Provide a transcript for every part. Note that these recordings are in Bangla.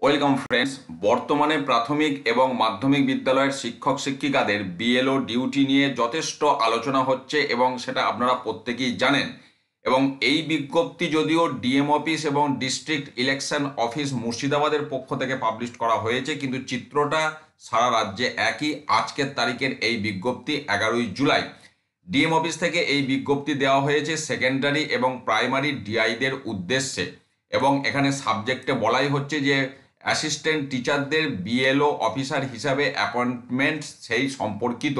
Welcome friends. বর্তমানে প্রাথমিক এবং মাধ্যমিক বিদ্যালয়ের শিক্ষক শিক্ষিকাদের বিএলও ডিউটি নিয়ে যথেষ্ট আলোচনা হচ্ছে এবং সেটা আপনারা প্রত্যেকেই জানেন। এবং এই বিজ্ঞপ্তি যদিও ডিএম অফিস এবং ডিস্ট্রিক্ট ইলেকশন অফিস মুর্শিদাবাদের পক্ষ থেকে পাবলিশ করা হয়েছে, কিন্তু চিত্রটা সারা রাজ্যে একই। আজকের তারিখের এই বিজ্ঞপ্তি 11ই জুলাই। ডিএম অফিস থেকে এই বিজ্ঞপ্তি দেওয়া হয়েছে সেকেন্ডারি এবং প্রাইমারি ডিআইদের উদ্দেশ্যে, এবং এখানে সাবজেক্টে বলাই হচ্ছে যে অ্যাসিস্ট্যান্ট টিচারদের বিএলও অফিসার হিসাবে অ্যাপয়েন্টমেন্ট সেই সম্পর্কিত।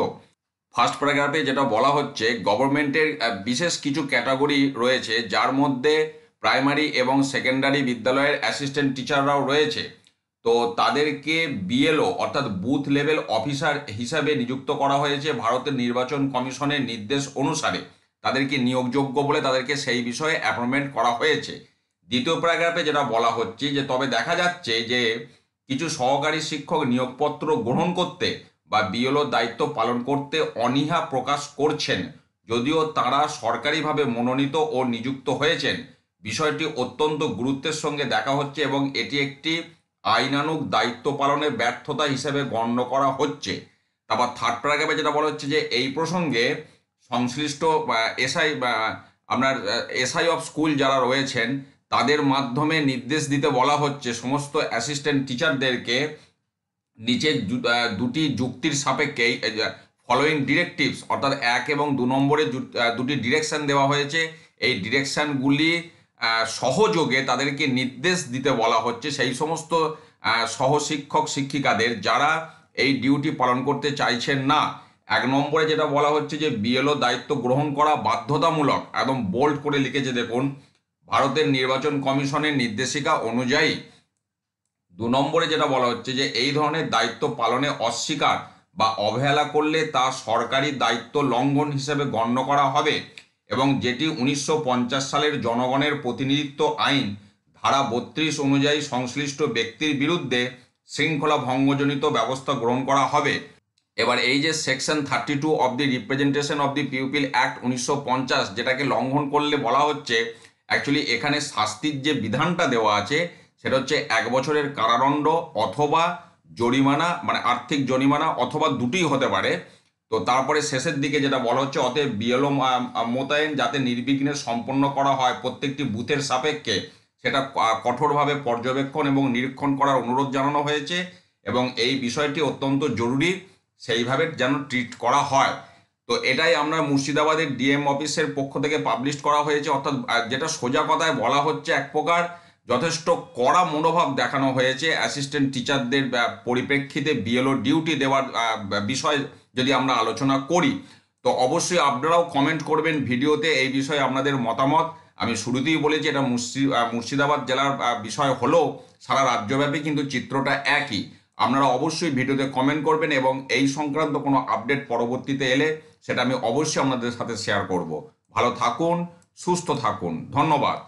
ফার্স্ট প্যারাগ্রাফে যেটা বলা হচ্ছে, গভর্নমেন্টের বিশেষ কিছু ক্যাটাগরি রয়েছে, যার মধ্যে প্রাইমারি এবং সেকেন্ডারি বিদ্যালয়ের অ্যাসিস্ট্যান্ট টিচাররাও রয়েছে। তো তাদেরকে বিএলও অর্থাৎ বুথ লেভেল অফিসার হিসাবে নিযুক্ত করা হয়েছে ভারতের নির্বাচন কমিশনের নির্দেশ অনুসারে। তাদেরকে নিয়োগযোগ্য বলে তাদেরকে সেই বিষয়ে অ্যাপয়েন্টমেন্ট করা হয়েছে। দ্বিতীয় প্যারাগ্রাফে যেটা বলা হচ্ছে যে, তবে দেখা যাচ্ছে যে কিছু সহকারী শিক্ষক নিয়োগপত্র গ্রহণ করতে বা বিএলও দায়িত্ব পালন করতে অনীহা প্রকাশ করছেন, যদিও তারা সরকারিভাবে মনোনীত ও নিযুক্ত হয়েছেন। বিষয়টি অত্যন্ত গুরুত্বের সঙ্গে দেখা হচ্ছে এবং এটি একটি আইনানুগ দায়িত্ব পালনে ব্যর্থতা হিসেবে গণ্য করা হচ্ছে। তারপর থার্ড প্যারাগ্রাফে যেটা বলা হচ্ছে যে এই প্রসঙ্গে সংশ্লিষ্ট এসআই বা আপনার এসআই অফ স্কুল যারা রয়েছেন তাদের মাধ্যমে নির্দেশ দিতে বলা হচ্ছে সমস্ত অ্যাসিস্ট্যান্ট টিচারদেরকে নিচে দুটি যুক্তির সাপেক্ষে ফলোয়িং ডিরেকটিভস অর্থাৎ 1 এবং 2 নম্বরে দুটি ডিরেকশন দেওয়া হয়েছে। এই ডিরেকশনগুলি সহযোগে তাদেরকে নির্দেশ দিতে বলা হচ্ছে সেই সমস্ত সহশিক্ষক শিক্ষিকাদের যারা এই ডিউটি পালন করতে চাইছেন না। 1 নম্বরে যেটা বলা হচ্ছে যে বিএলও দায়িত্ব গ্রহণ করা বাধ্যতামূলক, একদম বোল্ড করে লিখেছে দেখুন, ভারতের নির্বাচন কমিশনের নির্দেশিকা অনুযায়ী। 2 নম্বরে যেটা বলা হচ্ছে যে এই ধরনের দায়িত্ব পালনে অস্বীকার বা অবহেলা করলে তা সরকারি দায়িত্ব লঙ্ঘন হিসেবে গণ্য করা হবে এবং যেটি 1950 সালের জনগণের প্রতিনিধিত্ব আইন ধারা 32 অনুযায়ী সংশ্লিষ্ট ব্যক্তির বিরুদ্ধে শৃঙ্খলা ভঙ্গজনিত ব্যবস্থা গ্রহণ করা হবে। এবার এই যে section 32 of the representation of the people act 1950, যেটাকে লঙ্ঘন করলে বলা হচ্ছে, অ্যাকচুয়ালি এখানে শাস্তির যে বিধানটা দেওয়া আছে সেটা হচ্ছে 1 বছরের কারাদণ্ড অথবা জরিমানা, মানে আর্থিক জরিমানা, অথবা দুটোই হতে পারে। তো তারপরে শেষের দিকে যেটা বলা হচ্ছে, অতএব বিএলও মোতায়েন যাতে নির্বিঘ্নে সম্পন্ন করা হয় প্রত্যেকটি বুথের সাপেক্ষে, সেটা কঠোরভাবে পর্যবেক্ষণ এবং নিরীক্ষণ করার অনুরোধ জানানো হয়েছে এবং এই বিষয়টি অত্যন্ত জরুরি, সেইভাবে যেন ট্রিট করা হয়। তো এটাই আমরা মুর্শিদাবাদের ডিএম অফিসের পক্ষ থেকে পাবলিশ করা হয়েছে। অর্থাৎ যেটা সোজা কথায় বলা হচ্ছে, এক প্রকার যথেষ্ট কড়া মনোভাব দেখানো হয়েছে অ্যাসিস্ট্যান্ট টিচারদের পরিপ্রেক্ষিতে বিএলও ডিউটি দেওয়ার বিষয় যদি আমরা আলোচনা করি। তো অবশ্যই আপনারাও কমেন্ট করবেন ভিডিওতে এই বিষয়ে আপনাদের মতামত। আমি শুরুতেই বলেছি এটা মুর্শিদাবাদ জেলার বিষয় হলেও সারা রাজ্যব্যাপী কিন্তু চিত্রটা একই। আপনারা অবশ্যই ভিডিওতে কমেন্ট করবেন এবং এই সংক্রান্ত কোনো আপডেট পরবর্তীতে এলে সেটা আমি অবশ্যই আপনাদের সাথে শেয়ার করব। ভালো থাকুন, সুস্থ থাকুন, ধন্যবাদ।